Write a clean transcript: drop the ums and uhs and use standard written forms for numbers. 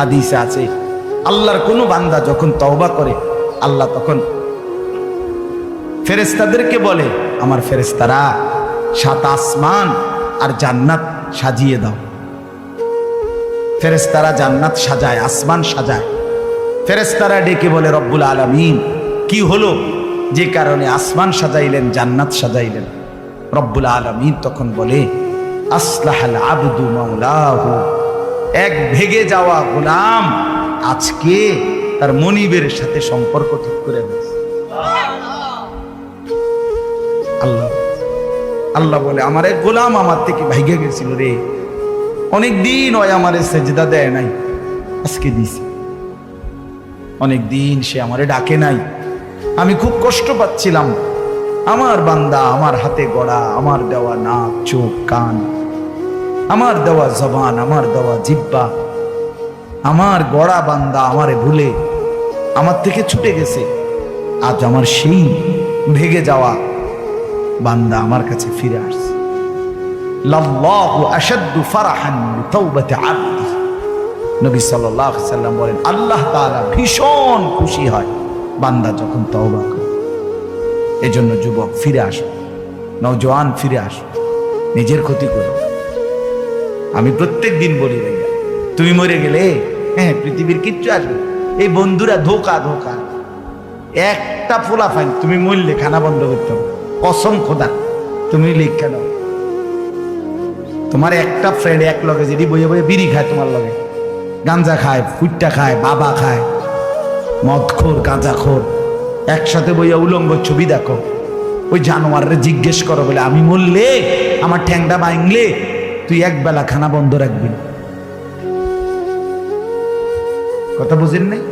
হাদিসে আছে আল্লাহর কোনো বান্দা যখন তওবা করে আল্লাহ তখন ফেরেশতাদেরকে বলে, আমার ফেরেশতারা 7 আসমান আর জান্নাত সাজিয়ে দাও। ফেরেশতারা জান্নাত সাজায়, আসমান সাজায়। ফেরেশতারা ডেকে বলে, রব্বুল আলামিন কি হলো যে কারণে আসমান সাজাইলেন, জান্নাত সাজাইলেন? রব্বুল আলামিন তখন বলে, আসলাহাল আবদু মাওলাহু, এক ভেগে যাওয়া গোলাম আজকে তার মনিবের সাথে সম্পর্ক ঠিক করে দিয়েছে। আল্লাহ আল্লাহ বলে, আমার এক গোলাম আমার থেকে ভাইগে গেছিল রে, অনেকদিন ওই আমারে সেজদা দেয় নাই, আজকে দিছে। অনেকদিন সে আমারে ডাকে নাই, আমি খুব কষ্ট পাচ্ছিলাম। আমার বান্দা আমার হাতে গড়া, আমার দেওয়া নাক চোখ কান, আমার দেওয়া জবান, আমার দেওয়া জিহ্বা, আমার গড়া বান্দা আমারে ভুলে আমার থেকে ছুটে গেছে। আজ আমার সেই ভেগে যাওয়া বান্দা আমার কাছে ফিরে আসছে। লাল্লাহু আশাদ্দু ফারাহান বিতাওবাতি আবদি, নবী সাল্লাল্লাহু আলাইহি সাল্লাম বলেন, আল্লাহ তাআলা ভীষণ খুশি হয় বান্দা যখন তওবা করে। এজন্য যুবক ফিরে আসো, নওজোয়ান ফিরে আসো, নিজের ক্ষতি করো। আমি প্রত্যেক দিন বলি ভাইয়া, তুমি মরে গেলে হ্যাঁ পৃথিবীর কিচ্ছু আসবে, এই বন্ধুরা ধোকা ধোকা। একটা ফোলা ফাইন, তুমি মরলে খানা বন্ধ করতে হবে, কসম খোদা তুমি লিখে নাও। তোমার একটা ফ্রেন্ড এক লগে যদি বইয়ে বইয়ে বিড়ি খায়, তোমার লগে গাঞ্জা খায়, ফুটটা খায়, বাবা খায়, মদখোর গাঁজাখোর, একসাথে বইয়া উলঙ্গ ছবি দেখো, ওই জানোয়াররে জিজ্ঞেস করো বলে, আমি মরলে আমার ঠ্যাংটা ভাঙলে তুই একবেলা খানা বন্ধ রাখবি। কথা বুঝেন নাই?